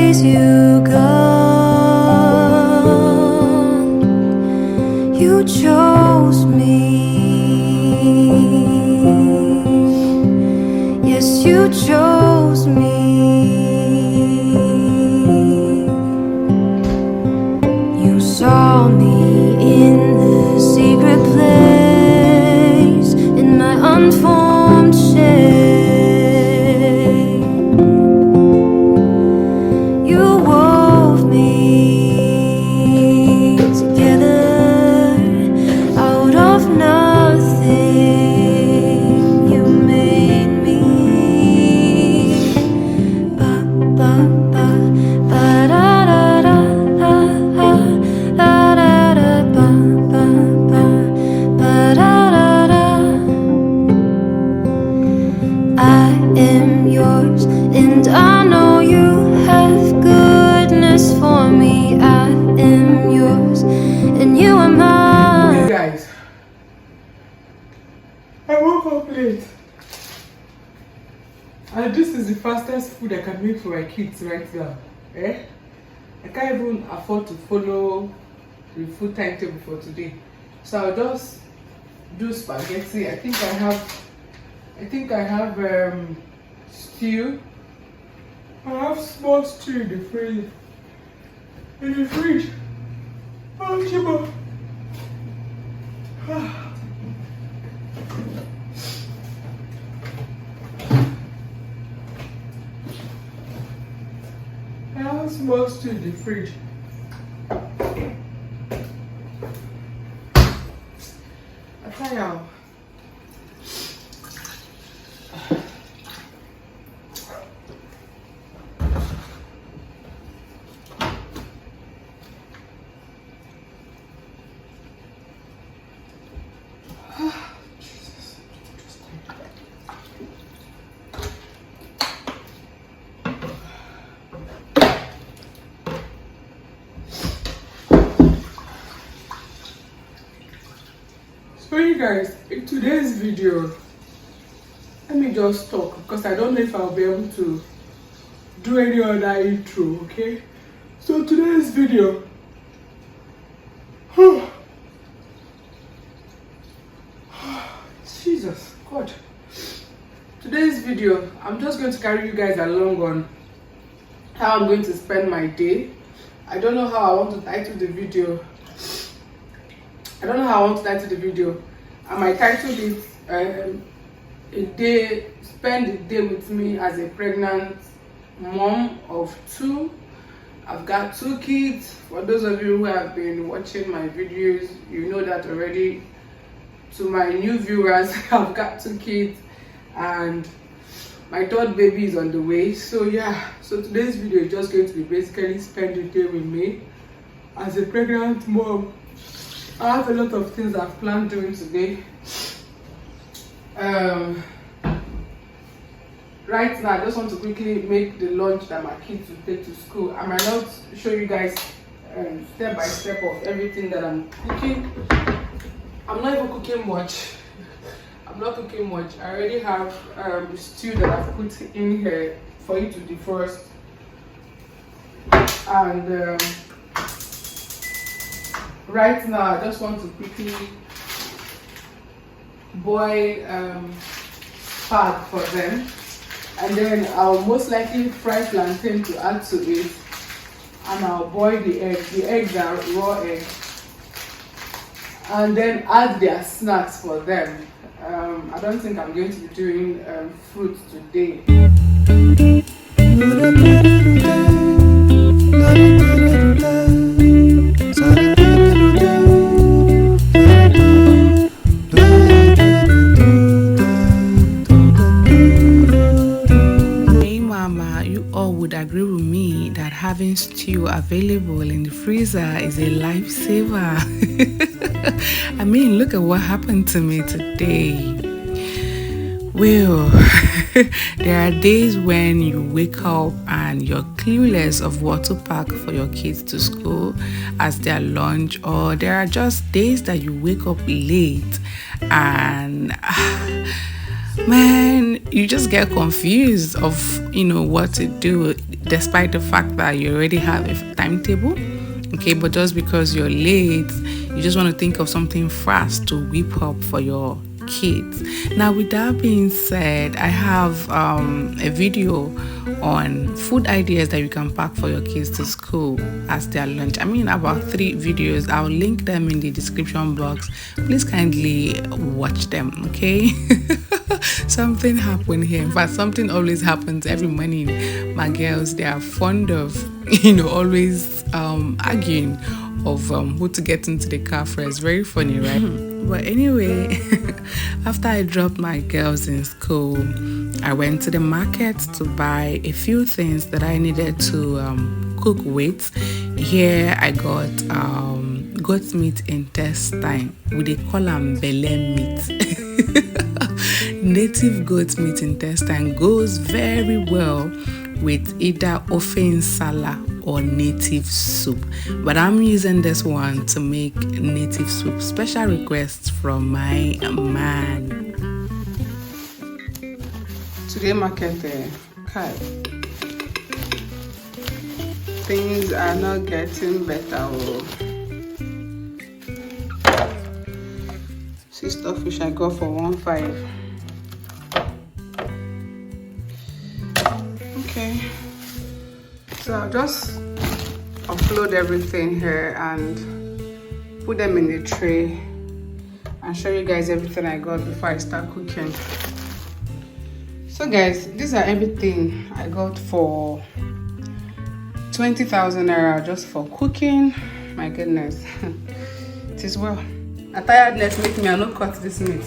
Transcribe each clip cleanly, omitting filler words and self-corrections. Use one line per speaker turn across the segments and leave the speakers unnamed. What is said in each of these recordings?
days you gone, you chose me. Yes, you chose me. You saw me in the secret place, in my unformed shape. You wove me together out of nothing. You made me. Ba ba ba ba da da da da da da da ba ba ba ba da da da. I am yours, and I know you have goodness for me. I am yours, and you are mine.
Hey guys, I woke up late, and this is the fastest food I can make for my kids right now. I can't even afford to follow the food timetable for today, so I'll just do spaghetti. I think I have stew. I have small stew in the fridge. Oh, Chibo. I have small stew in the fridge. I tell you. So you guys, in today's video, let me just talk because I don't know if I'll be able to do any other intro, okay? So today's video, Jesus God. Today's video, I'm just going to carry you guys along on how I'm going to spend my day. I don't know how I want to title the video. I might title it spend a day with me as a pregnant mom of 2. I've got 2 kids. For those of you who have been watching my videos, you know that already. To my new viewers, I've got 2 kids and my 3rd baby is on the way. So yeah, so today's video is just going to be basically spend a day with me as a pregnant mom. I have a lot of things I've planned doing today. Right now, I just want to quickly make the lunch that my kids will take to school. I might not show you guys step by step of everything that I'm cooking. I'm not even cooking much. I already have stew that I've put in here for you to defrost. And right now, I just want to quickly boil spag for them, and then I'll most likely fry plantain to add to it, and I'll boil the eggs. The eggs are raw eggs, and then add their snacks for them. I don't think I'm going to be doing fruit today.
Agree with me that having stew available in the freezer is a lifesaver. I mean, look at what happened to me today. Well, there are days when you wake up and you're clueless of what to pack for your kids to school as their lunch, or there are just days that you wake up late and man, you just get confused of what to do, despite the fact that you already have a timetable. Okay, but just because you're late, you just want to think of something fast to whip up for your kids. Now, with that being said, I have a video on food ideas that you can pack for your kids to school as their lunch. I mean, about 3 videos. I'll link them in the description box. Please kindly watch them, okay? Something happened here. In fact, something always happens every morning. My girls, they are fond of always arguing of who to get into the car first. Very funny, right? But anyway, after I dropped my girls in school, I went to the market to buy a few things that I needed to cook with. Here I got goat meat intestine. They call them belle meat. Native goat meat intestine goes very well with either ofe nsala or native soup, but I'm using this one to make native soup. Special requests from my man.
Today market, things are not getting better. See stuff which I got for 1.5. Okay, so I'll just upload everything here and put them in the tray and show you guys everything I got before I start cooking. So guys, these are everything I got for 20,000 naira just for cooking. My goodness. It is well. A tiredness make me not cut this meat,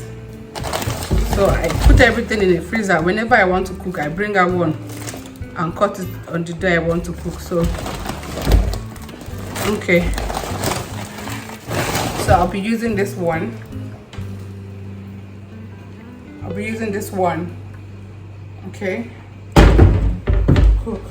so I put everything in the freezer. Whenever I want to cook, I bring out one and cut it on the day I want to cook. So okay, so I'll be using this one. Okay, cook.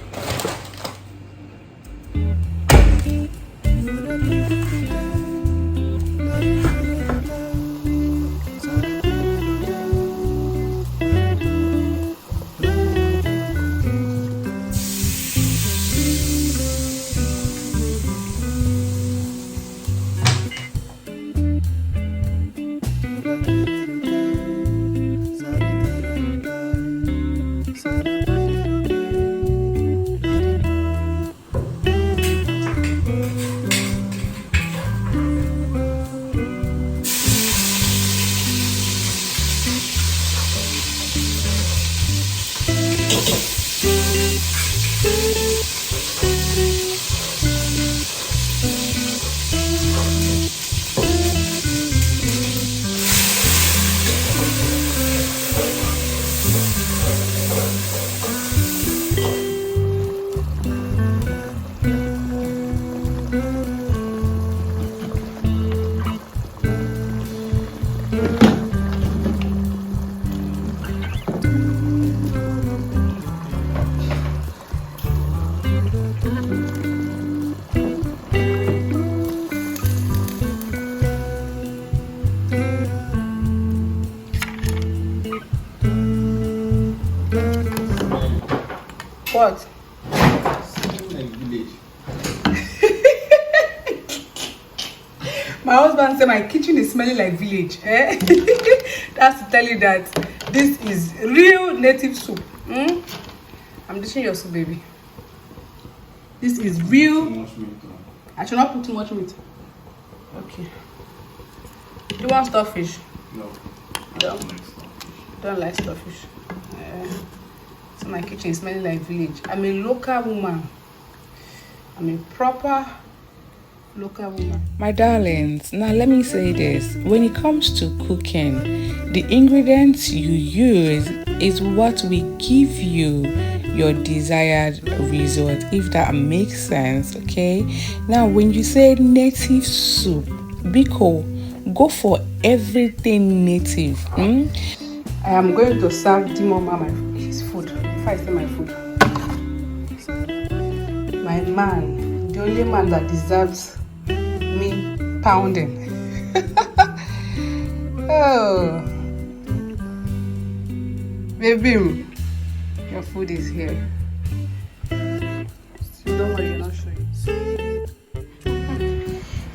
What?
Like village.
My husband said my kitchen is smelling like village. Eh? That's to tell you that this is real native soup. I'm dishing your soup, baby. This is real.
Too much meat.
I should not put too much meat. Okay. You want starfish?
No.
Don't like starfish. So my kitchen is smelling like village. I'm a local woman. I'm a proper local woman.
My darlings, now let me say this. When it comes to cooking, the ingredients you use is what will give you your desired result, if that makes sense. Okay, now when you say native soup, Biko, go for everything native.
I am going to serve the mama his food. If I say my food, my man, the only man that deserves me pounding. Oh, baby, your food is here. Don't worry, you're not showing.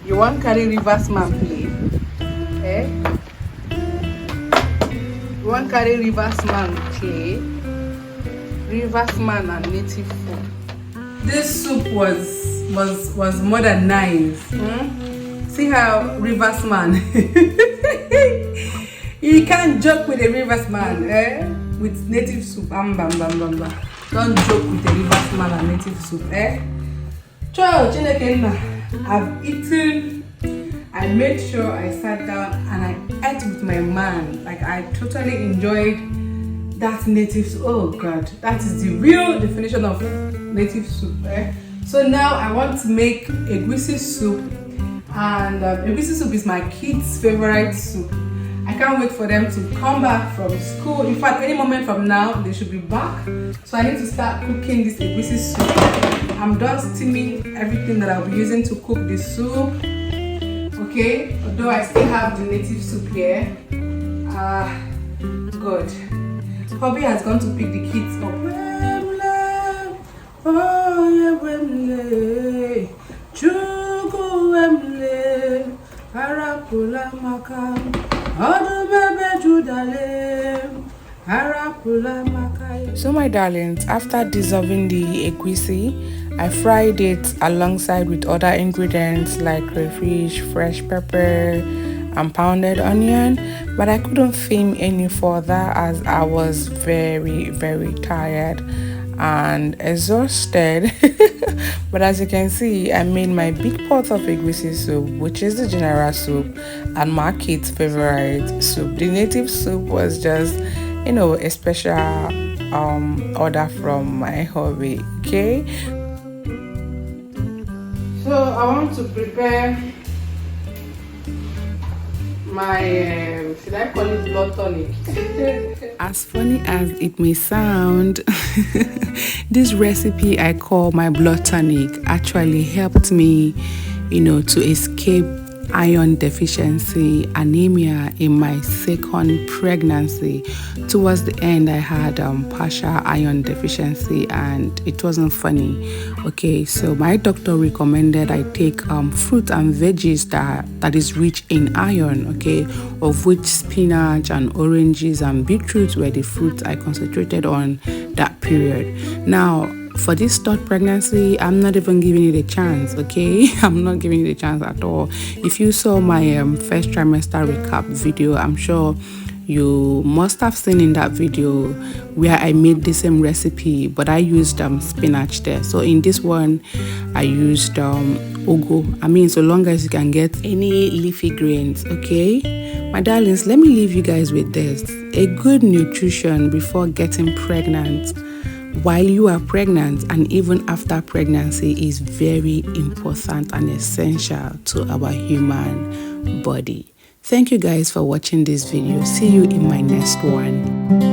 You want carry reverse man play? Eh? You want carry reverse man play? Reverse man and native food. This soup was more than nice. See how reverse man. You can't joke with a reverse man, eh? With native soup. Don't joke with a reverse man and native soup, eh? I've eaten. I made sure I sat down and I ate with my man. Like, I totally enjoyed that native soup. Oh God, that is the real definition of native soup, eh? So now I want to make egusi soup, and egusi soup is my kids' favorite soup. I can't wait for them to come back from school. In fact, any moment from now, they should be back. So I need to start cooking this egusi soup. I'm done steaming everything that I'll be using to cook the soup. Okay, although I still have the native soup here. Good. Hobby has gone to pick the kids up.
So my darlings, after dissolving the egusi, I fried it alongside with other ingredients like crayfish, fresh pepper, and pounded onion, but I couldn't film any further as I was very, very tired and exhausted. But as you can see, I made my big pot of egusi soup, which is the general soup and my kids' favorite soup. The native soup was just, you know, a special order from my hobby. Okay,
so I want to prepare my should I call it blood tonic?
As funny as it may sound, this recipe I call my blood tonic actually helped me, you know, to escape iron deficiency anemia in my second pregnancy. Towards the end, I had partial iron deficiency and it wasn't funny. Okay, so my doctor recommended I take fruit and veggies that is rich in iron, okay, of which spinach and oranges and beetroot were the fruits I concentrated on that period. Now, for this third pregnancy, I'm not even giving it a chance, okay? I'm not giving it a chance at all. If you saw my first trimester recap video, I'm sure you must have seen in that video where I made the same recipe, but I used spinach there. So in this one, I used ugu. I mean, so long as you can get any leafy grains, okay? My darlings, let me leave you guys with this. A good nutrition before getting pregnant, while you are pregnant, and even after pregnancy is very important and essential to our human body. Thank you guys for watching this video. See you in my next one.